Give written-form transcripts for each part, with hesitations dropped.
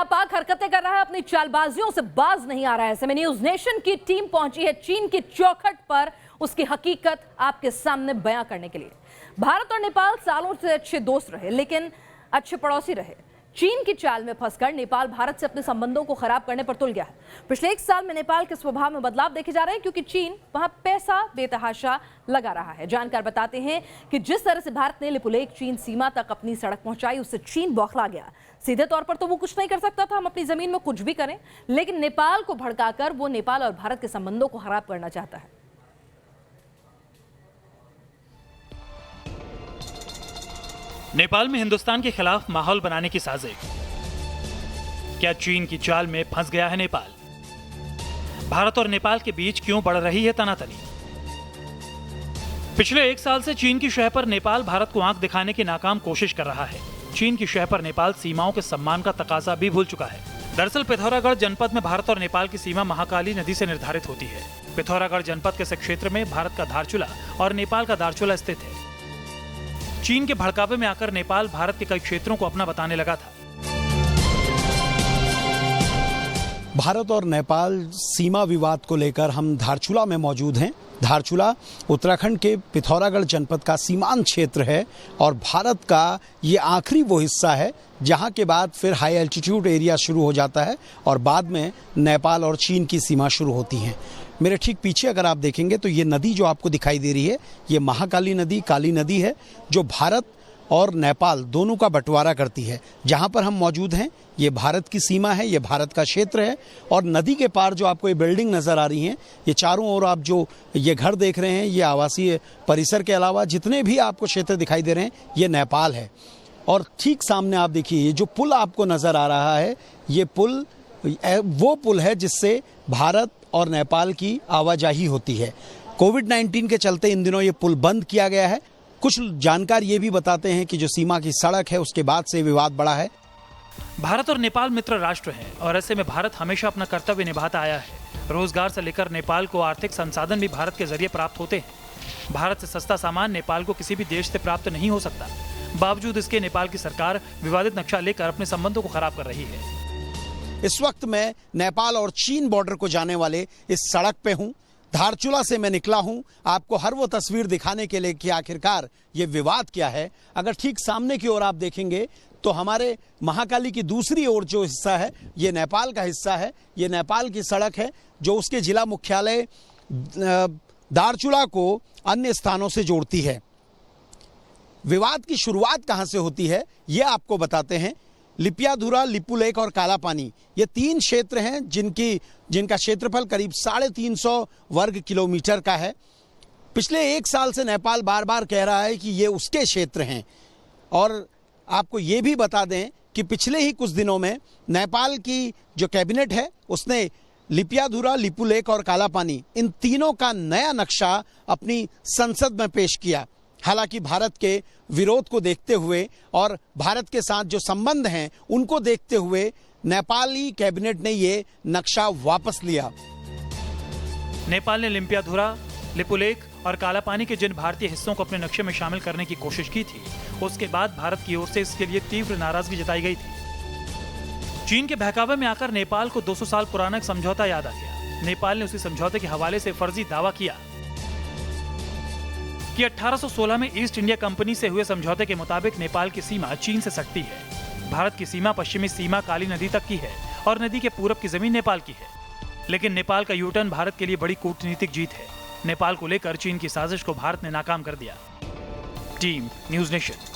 नापाक हरकतें कर रहा है, अपनी चालबाजियों से बाज नहीं आ रहा है। ऐसे में न्यूज नेशन की टीम पहुंची है चीन की चौखट पर उसकी हकीकत आपके सामने बयां करने के लिए। भारत और नेपाल सालों से अच्छे दोस्त रहे, लेकिन अच्छे पड़ोसी रहे। चीन की चाल में फंसकर नेपाल भारत से अपने संबंधों को खराब करने पर तुल गया है। पिछले 1 साल में नेपाल के स्वभाव में बदलाव देखे जा रहे हैं, क्योंकि चीन वहां पैसा बेतहाशा लगा रहा है। जानकार बताते हैं कि जिस तरह से भारत ने लिपुलेख चीन सीमा तक अपनी सड़क पहुंचाई, उससे चीन बौखला गया। सीधे तौर पर तो वो कुछ नहीं कर सकता था, हम अपनी जमीन में कुछ भी करें, लेकिन नेपाल को भड़काकर वो नेपाल और भारत के संबंधों को खराब करना चाहता है। नेपाल में हिंदुस्तान के खिलाफ माहौल बनाने की साजिश। क्या चीन की चाल में फंस गया है नेपाल? भारत और नेपाल के बीच क्यों बढ़ रही है तनातनी? पिछले 1 साल से चीन की शह पर नेपाल भारत को आंख दिखाने की नाकाम कोशिश कर रहा है। चीन की शह पर नेपाल सीमाओं के सम्मान का तकाजा भी भूल चुका है। दरअसल पिथौरागढ़ जनपद में भारत और नेपाल की सीमा महाकाली नदी से निर्धारित होती है। पिथौरागढ़ जनपद के इस क्षेत्र में भारत का धारचूला और नेपाल का दारचूला स्थित है। चीन के भड़कावे में आकर नेपाल भारत के कई क्षेत्रों को अपना बताने लगा था। भारत और नेपाल सीमा विवाद को लेकर हम धारचूला में मौजूद हैं। धारचूला उत्तराखंड के पिथौरागढ़ जनपद का सीमांत क्षेत्र है और भारत का ये आखिरी वो हिस्सा है जहां के बाद फिर हाई एल्टीट्यूड एरिया शुरू हो जाता है और बाद में नेपाल और चीन की सीमा शुरू होती है। मेरे ठीक पीछे अगर आप देखेंगे तो ये नदी जो आपको दिखाई दे रही है, ये महाकाली नदी, काली नदी है, जो भारत और नेपाल दोनों का बंटवारा करती है। जहां पर हम मौजूद हैं ये भारत की सीमा है, ये भारत का क्षेत्र है। और नदी के पार जो आपको ये बिल्डिंग नज़र आ रही हैं, ये चारों ओर आप जो ये घर देख रहे हैं, ये आवासीय परिसर के अलावा जितने भी आपको क्षेत्र दिखाई दे रहे हैं, ये नेपाल है। और ठीक सामने आप देखिए ये जो पुल आपको नज़र आ रहा है, ये पुल वो पुल है जिससे भारत और नेपाल की आवाजाही होती है। कोविड-19 के चलते इन दिनों ये पुल बंद किया गया है। कुछ जानकार ये भी बताते हैं कि जो सीमा की सड़क है उसके बाद से विवाद बढ़ा है। भारत और नेपाल मित्र राष्ट्र हैं और ऐसे में भारत हमेशा अपना कर्तव्य निभाता आया है। रोजगार से लेकर नेपाल को आर्थिक संसाधन भी भारत के जरिए प्राप्त होते हैं। भारत से सस्ता सामान नेपाल को किसी भी देश से प्राप्त नहीं हो सकता। बावजूद इसके नेपाल की सरकार विवादित नक्शा लेकर अपने संबंधों को खराब कर रही है। इस वक्त मैं नेपाल और चीन बॉर्डर को जाने वाले इस सड़क पे हूँ। धारचूला से मैं निकला हूँ आपको हर वो तस्वीर दिखाने के लिए कि आखिरकार ये विवाद क्या है। अगर ठीक सामने की ओर आप देखेंगे तो हमारे महाकाली की दूसरी ओर जो हिस्सा है ये नेपाल का हिस्सा है। ये नेपाल की सड़क है जो उसके जिला मुख्यालय दारचूला को अन्य स्थानों से जोड़ती है। विवाद की शुरुआत कहाँ से होती है ये आपको बताते हैं। लिपियाधुरा, लिपुलेख और कालापानी ये 3 क्षेत्र हैं जिनका क्षेत्रफल करीब 350 वर्ग किलोमीटर का है। पिछले 1 साल से नेपाल बार बार कह रहा है कि ये उसके क्षेत्र हैं। और आपको ये भी बता दें कि पिछले ही कुछ दिनों में नेपाल की जो कैबिनेट है उसने लिपियाधुरा, लिपुलेख और कालापानी इन तीनों का नया नक्शा अपनी संसद में पेश किया। हालांकि भारत के विरोध को देखते हुए और भारत के साथ जो संबंध हैं उनको देखते हुए नेपाली कैबिनेट ने ये नक्शा वापस लिया। नेपाल ने लिपियाधुरा, लिपुलेख और कालापानी के जिन भारतीय हिस्सों को अपने नक्शे में शामिल करने की कोशिश की थी, उसके बाद भारत की ओर से इसके लिए तीव्र नाराजगी जताई गई थी। चीन के बहकावे में आकर नेपाल को 200 साल पुराना एक समझौता याद आ गया। नेपाल ने उसी समझौते के हवाले से फर्जी दावा किया कि 1816 में ईस्ट इंडिया कंपनी से हुए समझौते के मुताबिक नेपाल की सीमा चीन से सटती है। भारत की सीमा पश्चिमी सीमा काली नदी तक की है और नदी के पूरब की जमीन नेपाल की है। लेकिन नेपाल का यूटर्न भारत के लिए बड़ी कूटनीतिक जीत है। नेपाल को लेकर चीन की साजिश को भारत ने नाकाम कर दिया। Team news nation.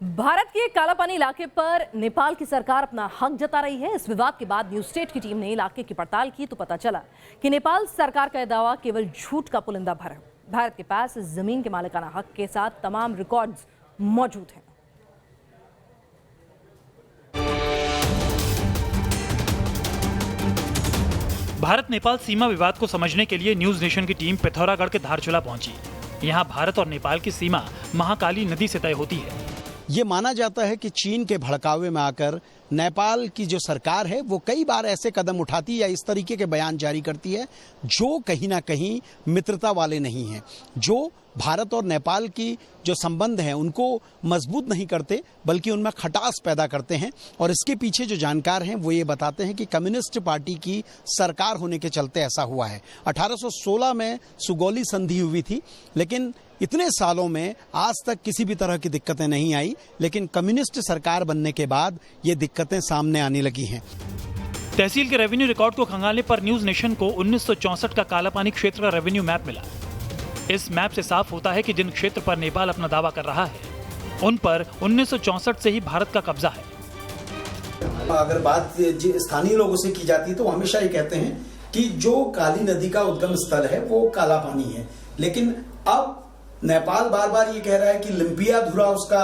भारत के कालापानी इलाके पर नेपाल की सरकार अपना हक जता रही है। इस विवाद के बाद न्यूज स्टेट की टीम ने इलाके की पड़ताल की तो पता चला कि नेपाल सरकार का दावा केवल झूठ का पुलिंदा भर है। भारत के पास इस जमीन के मालिकाना हक के साथ तमाम रिकॉर्ड्स मौजूद हैं। भारत नेपाल सीमा विवाद को समझने के लिए न्यूज नेशन की टीम पिथौरागढ़ के धारचूला पहुंची। यहाँ भारत और नेपाल की सीमा महाकाली नदी से तय होती है। ये माना जाता है कि चीन के भड़कावे में आकर नेपाल की जो सरकार है वो कई बार ऐसे कदम उठाती है या इस तरीके के बयान जारी करती है जो कहीं ना कहीं मित्रता वाले नहीं हैं, जो भारत और नेपाल की जो संबंध हैं उनको मजबूत नहीं करते बल्कि उनमें खटास पैदा करते हैं। और इसके पीछे जो जानकार हैं वो ये बताते हैं कि कम्युनिस्ट पार्टी की सरकार होने के चलते ऐसा हुआ है। 1816 में सुगौली संधि हुई थी, लेकिन इतने सालों में आज तक किसी भी तरह की दिक्कतें नहीं आई, लेकिन कम्युनिस्ट सरकार बनने के बाद ये दिक्कतें सामने आने लगी हैं। तहसील के रेवेन्यू रिकॉर्ड को खंगालने पर न्यूज नेशन को 1964 का कालापानी क्षेत्र का रेवेन्यू मैप मिला। इस मैप से साफ होता है कि जिन क्षेत्र पर नेपाल अपना दावा कर रहा है उन पर 1964 से ही भारत का कब्जा है। अगर बात स्थानीय लोगों से की जाती है तो हमेशा ये कहते हैं कि जो काली नदी का उद्गम स्थल है वो काला पानी है, लेकिन अब नेपाल बार बार ये कह रहा है कि लिम्पियाधुरा उसका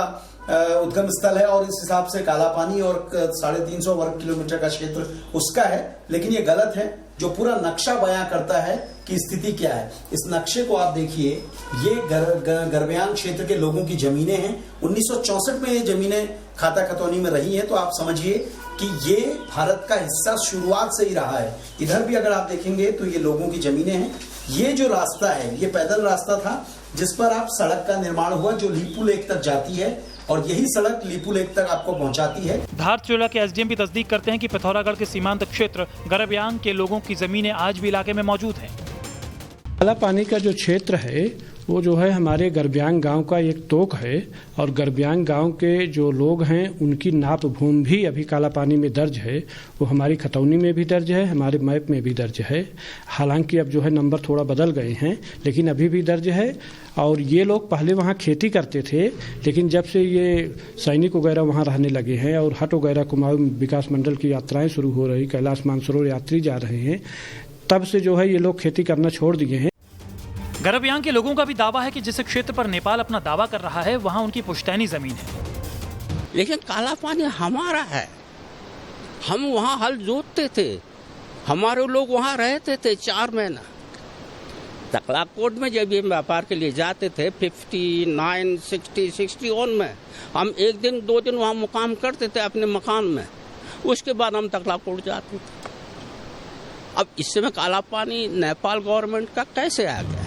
उद्गम स्थल है और इस हिसाब से काला पानी और 350 वर्ग किलोमीटर का क्षेत्र उसका है, लेकिन ये गलत है। जो पूरा नक्शा बयां करता है कि स्थिति क्या है, इस नक्शे को आप देखिए, ये गर्भयान क्षेत्र के लोगों की जमीनें हैं। 1964 में ये जमीनें खाता खतौनी में रही हैं, तो आप समझिए कि ये भारत का हिस्सा शुरुआत से ही रहा है। इधर भी अगर आप देखेंगे तो ये लोगों की जमीनें हैं। ये जो रास्ता है ये पैदल रास्ता था जिस पर आप सड़क का निर्माण हुआ जो लीपू लेक तक जाती है और यही सड़क लीपू लेक तक आपको पहुंचाती है। धारचूला के एसडीएम भी तस्दीक करते हैं कि पिथौरागढ़ के सीमांत क्षेत्र गरब्यांग के लोगों की जमीनें आज भी इलाके में मौजूद हैं। काला पानी का जो क्षेत्र है वो जो है हमारे गरब्यांग गांव का एक तोक है और गरब्यांग गांव के जो लोग हैं उनकी नाप भूमि भी अभी काला पानी में दर्ज है। वो हमारी खतौनी में भी दर्ज है, हमारे मैप में भी दर्ज है। हालांकि अब जो है नंबर थोड़ा बदल गए हैं, लेकिन अभी भी दर्ज है। और ये लोग पहले वहाँ खेती करते थे, लेकिन जब से ये सैनिक वगैरह वहाँ रहने लगे हैं और हट वगैरह कुमाऊं विकास मंडल की यात्राएं शुरू हो रही, कैलाश मानसरोवर यात्री जा रहे हैं, तब से जो है ये लोग खेती करना छोड़ दिए हैं। गरब्यांग के लोगों का भी दावा है कि जिस क्षेत्र पर नेपाल अपना दावा कर रहा है वहाँ उनकी पुश्तैनी जमीन है, लेकिन काला पानी हमारा है। हम वहाँ हल जोतते थे, हमारे लोग वहाँ रहते थे 4 महीना। तकलाकोट में जब ये व्यापार के लिए जाते थे 59, 60, 61 में हम 1 दिन 2 दिन वहाँ मुकाम करते थे अपने मकान में, उसके बाद हम तकलाकोट जाते थे। अब इस समय काला पानी नेपाल गवर्नमेंट का कैसे आ गया है?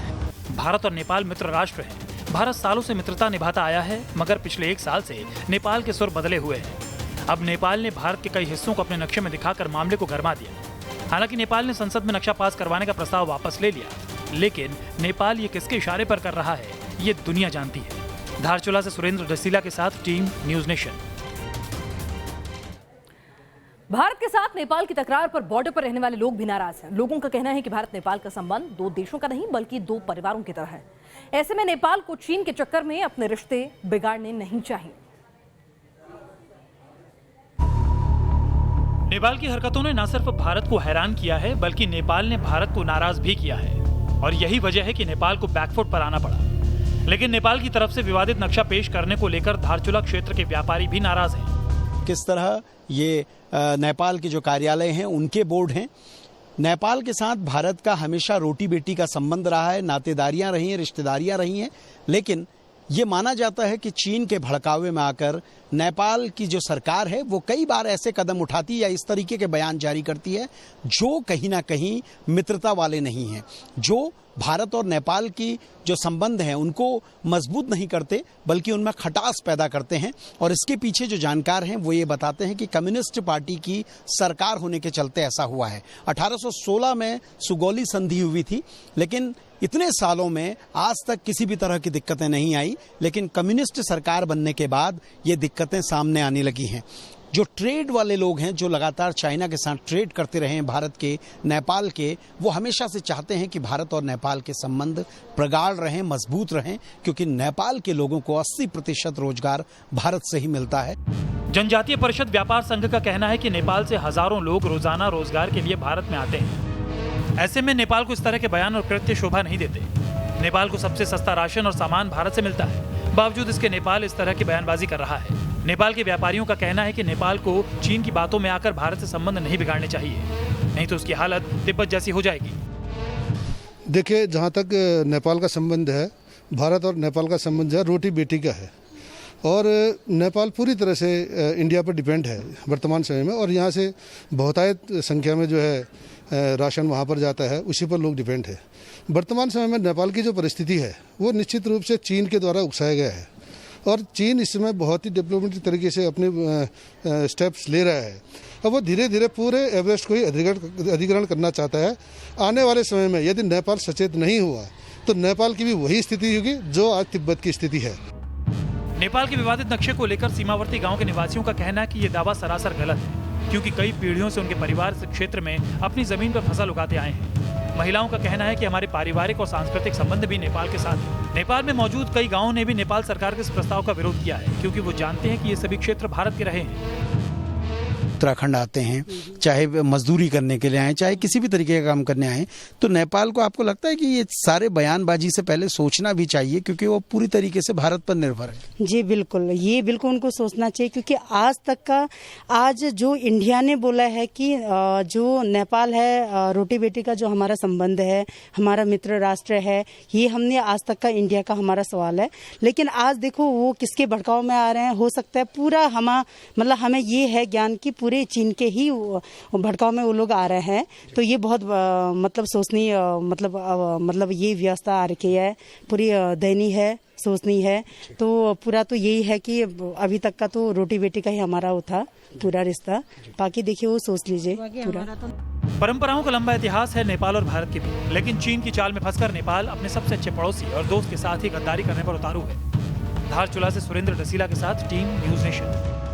भारत और नेपाल मित्र राष्ट्र हैं। भारत सालों से मित्रता निभाता आया है, मगर पिछले 1 साल से नेपाल के सुर बदले हुए हैं। अब नेपाल ने भारत के कई हिस्सों को अपने नक्शे में दिखाकर मामले को गरमा दिया। हालांकि नेपाल ने संसद में नक्शा पास करवाने का प्रस्ताव वापस ले लिया, लेकिन नेपाल ये किसके इशारे पर कर रहा है ये दुनिया जानती है। धारचूला से सुरेंद्र डसीला के साथ टीम न्यूज नेशन। भारत के साथ नेपाल की तकरार पर बॉर्डर पर रहने वाले लोग भी नाराज हैं। लोगों का कहना है कि भारत नेपाल का संबंध 2 देशों का नहीं बल्कि 2 परिवारों की तरह है। ऐसे में नेपाल को चीन के चक्कर में अपने रिश्ते बिगाड़ने नहीं चाहिए। नेपाल की हरकतों ने न सिर्फ भारत को हैरान किया है बल्कि नेपाल ने भारत को नाराज भी किया है और यही वजह है कि नेपाल को बैकफुट पर आना पड़ा। लेकिन नेपाल की तरफ से विवादित नक्शा पेश करने को लेकर धारचूला क्षेत्र के व्यापारी भी नाराज हैं। किस तरह ये नेपाल के जो कार्यालय हैं उनके बोर्ड हैं। नेपाल के साथ भारत का हमेशा रोटी बेटी का संबंध रहा है, नातेदारियां रही हैं, रिश्तेदारियां रही हैं, लेकिन ये माना जाता है कि चीन के भड़कावे में आकर नेपाल की जो सरकार है वो कई बार ऐसे कदम उठाती है या इस तरीके के बयान जारी करती है जो कहीं ना कहीं मित्रता वाले नहीं हैं, जो भारत और नेपाल की जो संबंध हैं उनको मजबूत नहीं करते बल्कि उनमें खटास पैदा करते हैं। और इसके पीछे जो जानकार हैं वो ये बताते हैं कि कम्युनिस्ट पार्टी की सरकार होने के चलते ऐसा हुआ है। 1816 में सुगौली संधि हुई थी, लेकिन इतने सालों में आज तक किसी भी तरह की दिक्कतें नहीं आई, लेकिन कम्युनिस्ट सरकार बनने के बाद ये दिक्कतें सामने आने लगी हैं। जो ट्रेड वाले लोग हैं, जो लगातार चाइना के साथ ट्रेड करते रहे हैं भारत के, नेपाल के, वो हमेशा से चाहते हैं कि भारत और नेपाल के संबंध प्रगाढ़ रहें, मजबूत रहें, क्योंकि नेपाल के लोगों को 80% रोजगार भारत से ही मिलता है। जनजातीय परिषद व्यापार संघ का कहना है कि नेपाल से हजारों लोग रोजाना रोजगार के लिए भारत में आते हैं। ऐसे में नेपाल को इस तरह के बयान और कृत्य शोभा नहीं देते। नेपाल को सबसे सस्ता राशन और सामान भारत से मिलता है, बावजूद इसके नेपाल इस तरह की बयानबाजी कर रहा है। नेपाल के व्यापारियों का कहना है कि नेपाल को चीन की बातों में आकर भारत से संबंध नहीं बिगाड़ने चाहिए, नहीं तो उसकी हालत तिब्बत जैसी हो जाएगी। देखिए, जहाँ तक नेपाल का संबंध है, भारत और नेपाल का संबंध है रोटी बेटी का है। और नेपाल पूरी तरह से इंडिया पर डिपेंड है वर्तमान समय में, और यहाँ से बहुतायत संख्या में जो है राशन वहाँ पर जाता है, उसी पर लोग डिपेंड है। वर्तमान समय में नेपाल की जो परिस्थिति है वो निश्चित रूप से चीन के द्वारा उकसाया गया है, और चीन इस समय बहुत ही डिप्लोमेटिक तरीके से अपने स्टेप्स ले रहा है। अब वो धीरे धीरे पूरे एवरेस्ट को ही अधिग्रहण करना चाहता है। आने वाले समय में यदि नेपाल सचेत नहीं हुआ तो नेपाल की भी वही स्थिति होगी जो आज तिब्बत की स्थिति है। नेपाल के विवादित नक्शे को लेकर सीमावर्ती गांव के निवासियों का कहना है कि ये दावा सरासर गलत है, क्योंकि कई पीढ़ियों से उनके परिवार इस क्षेत्र में अपनी जमीन पर फसल उगाते आए हैं। महिलाओं का कहना है कि हमारे पारिवारिक और सांस्कृतिक संबंध भी नेपाल के साथ हैं। नेपाल में मौजूद कई गांवों ने भी नेपाल सरकार के इस प्रस्ताव का विरोध किया है, क्योंकि वो जानते हैं कि ये सभी क्षेत्र भारत के रहे हैं। उत्तराखंड आते हैं, चाहे मजदूरी करने के लिए आए, चाहे किसी भी तरीके का काम करने आए, तो नेपाल को आपको लगता है कि ये सारे बयानबाजी से पहले सोचना भी चाहिए, क्योंकि वो पूरी तरीके से भारत पर निर्भर है? जी बिल्कुल, ये बिल्कुल उनको सोचना चाहिए, क्योंकि आज तक का आज जो इंडिया ने बोला है कि जो नेपाल है रोटी बेटी का जो हमारा संबंध है, हमारा मित्र राष्ट्र है, ये हमने आज तक का इंडिया का हमारा सवाल है। लेकिन आज देखो वो किसके भड़काव में आ रहे हैं। हो सकता है पूरा हमें ये है ज्ञान की पूरे चीन के ही भड़काव में वो लोग आ रहे हैं। तो ये बहुत सोचनी मतलब ये व्यवस्था आ रखी है, पूरी दयनीय है, सोचनी है। तो पूरा तो यही है कि अभी तक का तो रोटी बेटी का ही हमारा वो था पूरा रिश्ता। बाकी देखिए वो सोच लीजिए पूरा। परंपराओं का लंबा इतिहास है नेपाल और भारत के भी, लेकिन चीन की चाल में फंसकर नेपाल अपने सबसे अच्छे पड़ोसी और दोस्त के साथ ही गद्दारी करने पर उतारू है। धारचूला से सुरेंद्र डसीला के साथ टीम न्यूज नेशन।